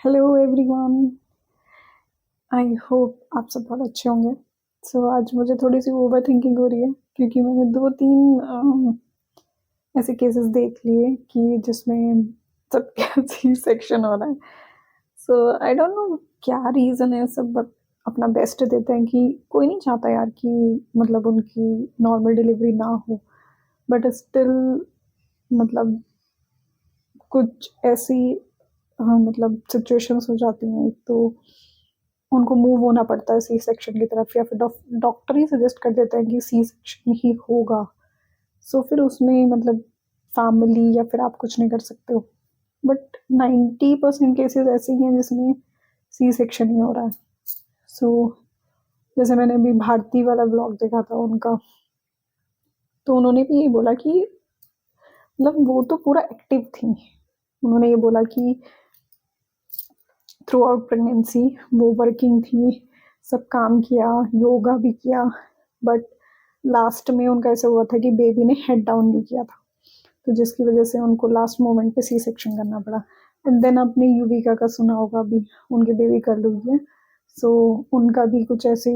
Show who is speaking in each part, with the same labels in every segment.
Speaker 1: Hello everyone. I hope आप सब बहुत अच्छे होंगे। आज मुझे थोड़ी सी ओवर थिंकिंग हो रही है क्योंकि मैंने 2-3 ऐसे केसेस देख लिए कि जिसमें सबका सी सेक्शन हो रहा है। आई डोंट नो क्या रीज़न है। सब बट अपना बेस्ट देते हैं कि कोई नहीं चाहता यार कि मतलब उनकी नॉर्मल डिलीवरी ना हो, बट स्टिल मतलब कुछ ऐसी मतलब सिचुएशंस हो जाती हैं तो उनको मूव होना पड़ता है सी सेक्शन की तरफ, या फिर डॉक्टर ही सजेस्ट कर देते हैं कि सी सेक्शन ही होगा। फिर उसमें मतलब फैमिली या फिर आप कुछ नहीं कर सकते हो, बट 90% केसेस ऐसे ही हैं जिसमें सी सेक्शन ही हो रहा है। जैसे मैंने अभी भारती वाला ब्लॉग देखा था उनका, तो उन्होंने भी ये बोला कि मतलब वो तो पूरा एक्टिव थी। उन्होंने ये बोला कि थ्रू आउट प्रेगनेंसी वो वर्किंग थी, सब काम किया, योगा भी किया, बट लास्ट में उनका ऐसा हुआ था कि बेबी ने हेड डाउन नहीं किया था, तो जिसकी वजह से उनको लास्ट मोमेंट पे सी सेक्शन करना पड़ा। एंड देन आपने युविका का सुना होगा, भी उनकी बेबी गर्ल हुई है। उनका भी कुछ ऐसे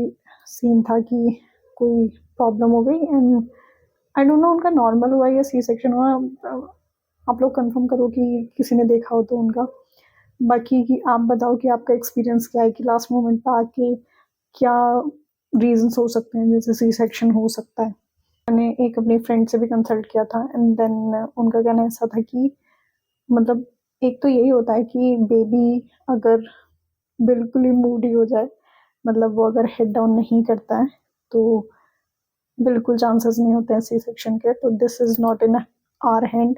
Speaker 1: सीन था कि कोई प्रॉब्लम हो गई, एंड आई डोंट नो उनका नॉर्मल हुआ या सी सेक्शन हुआ। आप लोग कंफर्म करो कि किसी ने देखा हो तो उनका। बाकी कि आप बताओ कि आपका एक्सपीरियंस क्या है कि लास्ट मोमेंट पे आके क्या रीजंस हो सकते हैं जैसे सी सेक्शन हो सकता है। मैंने एक अपनी फ्रेंड से भी कंसल्ट किया था, एंड देन उनका कहना ऐसा था कि मतलब एक तो यही होता है कि बेबी अगर बिल्कुल ही मूडी हो जाए, मतलब वो अगर हेड डाउन नहीं करता है, तो बिल्कुल चांसेस नहीं होते हैं सी सेक्शन के। तो this is not in our hand,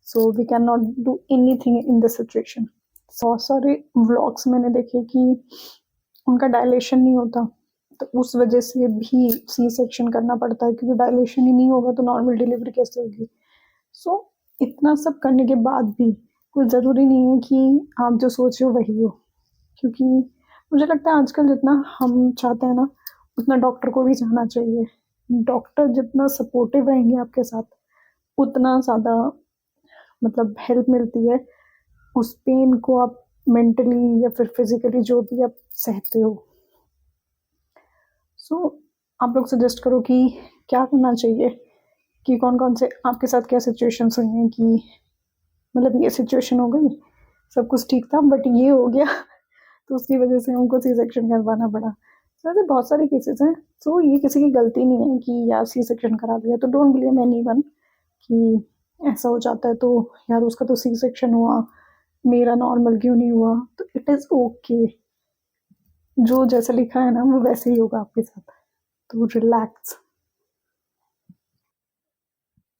Speaker 1: so we can not do anything in this situation. बहुत सारे व्लॉग्स मैंने देखे कि उनका डायलेशन नहीं होता, तो उस वजह से भी सी सेक्शन करना पड़ता है, क्योंकि डायलेशन ही नहीं होगा तो नॉर्मल डिलीवरी कैसे होगी। इतना सब करने के बाद भी कोई ज़रूरी नहीं है कि आप जो सोच रहे हो वही हो, क्योंकि मुझे लगता है आजकल जितना हम चाहते हैं ना, उतना डॉक्टर को भी चाहना चाहिए। डॉक्टर जितना सपोर्टिव रहेंगे आपके साथ, उतना ज़्यादा मतलब हेल्प मिलती है उस पेन को आप मेंटली या फिर फिजिकली जो भी आप सहते हो। आप लोग सजेस्ट करो कि क्या करना चाहिए, कि कौन कौन से आपके साथ क्या सिचुएशंस हुई हैं कि मतलब ये सिचुएशन हो गई, सब कुछ ठीक था बट ये हो गया तो उसकी वजह से हमको सी सेक्शन करवाना पड़ा। ऐसे बहुत सारे केसेस हैं। ये किसी की गलती नहीं है कि यार सी सेक्शन करा दिया, तो डोंट ब्लेम एनीवन कि ऐसा हो जाता है तो यार उसका तो सी सेक्शन हुआ, मेरा नॉर्मल क्यों नहीं हुआ। तो इट इज़ ओके, जो जैसा लिखा है ना वो वैसे ही होगा आपके साथ, तो रिलैक्स।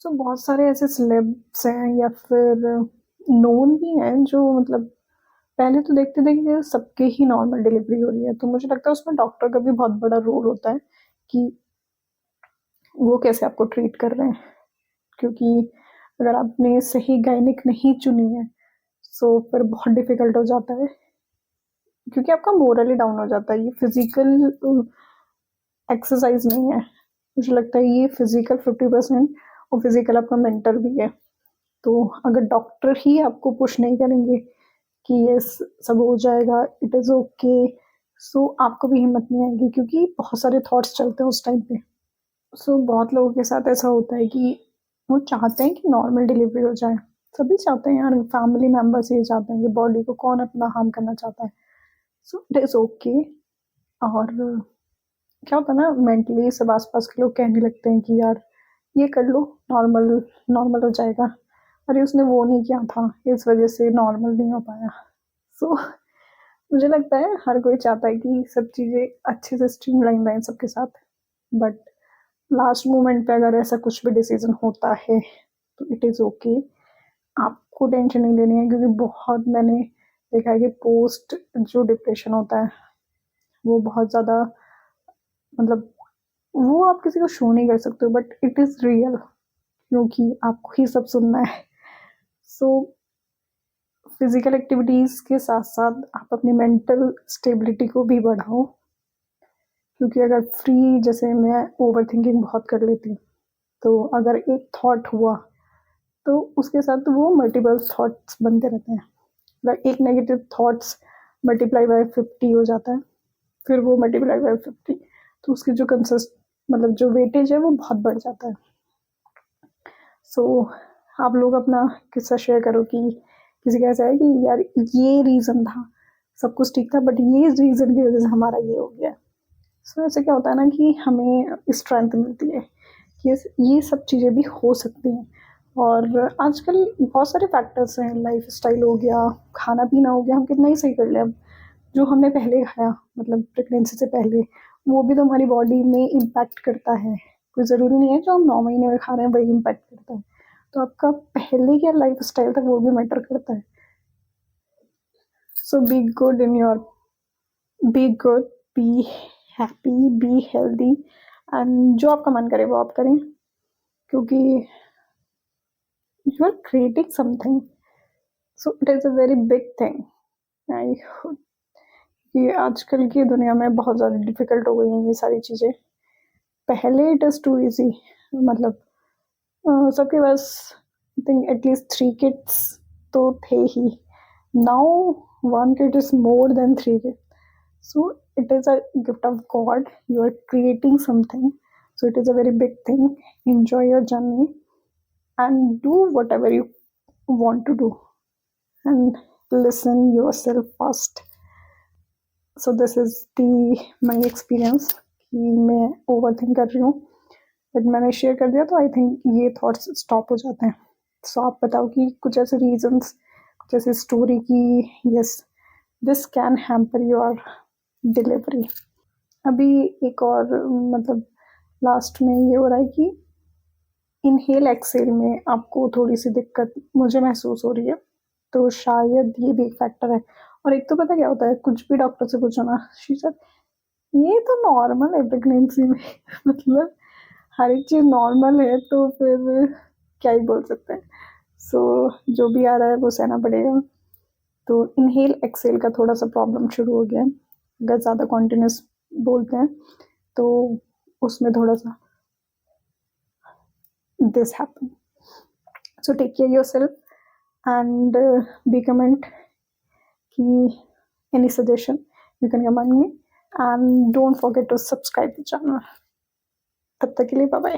Speaker 1: बहुत सारे ऐसे सेलेब्स हैं या फिर नोन भी हैं जो मतलब पहले तो देखते थे कि सबके ही नॉर्मल डिलीवरी हो रही है, तो मुझे लगता है उसमें डॉक्टर का भी बहुत बड़ा रोल होता है कि वो कैसे आपको ट्रीट कर रहे हैं। क्योंकि अगर आपने सही गायनिक नहीं चुनी है, फिर बहुत डिफिकल्ट हो जाता है, क्योंकि आपका मोरल ही डाउन हो जाता है। ये फिजिकल एक्सरसाइज नहीं है, मुझे लगता है ये फिजिकल 50% और फिजिकल आपका मेंटल भी है। तो अगर डॉक्टर ही आपको पुश नहीं करेंगे कि ये सब हो जाएगा, इट इज़ ओके, आपको भी हिम्मत नहीं आएगी, क्योंकि बहुत सारे थॉट्स चलते हैं उस टाइम पे। बहुत लोगों के साथ ऐसा होता है कि वो चाहते हैं कि नॉर्मल डिलीवरी हो जाए। सभी चाहते हैं यार, फैमिली मेंबर्स ये चाहते हैं कि बॉडी को कौन अपना हार्म करना चाहता है। It is okay. और क्या होता है ना, मेंटली सब आसपास के लोग कहने लगते हैं कि यार ये कर लो, नॉर्मल नॉर्मल हो जाएगा, अरे उसने वो नहीं किया था इस वजह से नॉर्मल नहीं हो पाया। सो मुझे लगता है हर कोई चाहता है कि सब चीज़ें अच्छे से स्ट्रीमलाइन रहें सबके साथ, बट लास्ट मोमेंट पे अगर ऐसा कुछ भी डिसीजन होता है तो इट इज़ ओके। आपको टेंशन नहीं लेनी है, क्योंकि बहुत मैंने देखा है कि पोस्ट जो डिप्रेशन होता है वो बहुत ज़्यादा मतलब वो आप किसी को शो नहीं कर सकते हो, बट इट इज़ रियल, क्योंकि आपको ही सब सुनना है। सो फिजिकल एक्टिविटीज़ के साथ साथ आप अपनी मेंटल स्टेबिलिटी को भी बढ़ाओ, क्योंकि अगर फ्री जैसे मैं ओवर थिंकिंग बहुत कर लेती हूँ, तो अगर एक थॉट हुआ तो उसके साथ वो मल्टीपल थॉट्स बनते रहते हैं। अगर एक नेगेटिव थॉट्स मल्टीप्लाई बाय 50 हो जाता है, फिर वो मल्टीप्लाई बाय 50, तो उसकी जो मतलब जो वेटेज है वो बहुत बढ़ जाता है। सो आप लोग अपना किस्सा शेयर करो कि किसी का ऐसा है कि यार ये रीज़न था, सब कुछ ठीक था बट ये रीज़न की वजह से हमारा ये हो गया। सो ऐसे क्या होता है ना कि हमें स्ट्रेंथ मिलती है कि ये सब चीज़ें भी हो सकती हैं। और आजकल बहुत सारे फैक्टर्स हैं, लाइफस्टाइल हो गया, खाना पीना हो गया, हम कितना ही सही कर ले अब, जो हमने पहले खाया मतलब प्रेगनेंसी से पहले, वो भी तो हमारी बॉडी में इम्पैक्ट करता है। कोई ज़रूरी नहीं है जो हम 9 महीने में खा रहे हैं वही इम्पैक्ट करता है। तो आपका पहले क्या लाइफस्टाइल था वो भी मैटर करता है। So be good, be happy, be healthy, and जो आपका मन करे वो आप करें, क्योंकि you are creating something, so it is a very big thing. I कि आजकल की दुनिया में बहुत ज़्यादा डिफिकल्ट हो गई हैं ये सारी चीज़ें। पहले इट इज़ टू ईजी, मतलब सबके पास आई थिंक एटलीस्ट 3 किड्स तो थे ही। Now 1 kid is more than 3 kids, so it is a gift of God. You are creating something, so it is a very big thing. Enjoy your journey and do whatever you want to do, and listen yourself first. So this is the my experience कि मैं over think कर रही हूँ, but मैंने share कर दिया तो I think ये थॉट्स स्टॉप हो जाते हैं। सो आप बताओ कि कुछ ऐसे रीजंस, कुछ ऐसी स्टोरी की yes this can hamper your delivery. अभी एक और मतलब लास्ट में ये हो रहा है कि इनहेल एक्सेल में आपको थोड़ी सी दिक्कत मुझे महसूस हो रही है, तो शायद ये भी एक फैक्टर है। और एक तो पता क्या होता है, कुछ भी डॉक्टर से पूछो ना, शी सेड ये तो नॉर्मल है प्रेगनेंसी में मतलब हर एक चीज़ नॉर्मल है, तो फिर क्या ही बोल सकते हैं। सो जो भी आ रहा है वो सहना पड़ेगा। तो इनहेल एक्सेल का थोड़ा सा प्रॉब्लम शुरू हो गया है, अगर ज़्यादा कॉन्टिन्यूस बोलते हैं तो उसमें थोड़ा सा this happen. So take care yourself and be comment कि any suggestion you can comment me, and don't forget to subscribe the channel. तब तक के लिए बाय बाय।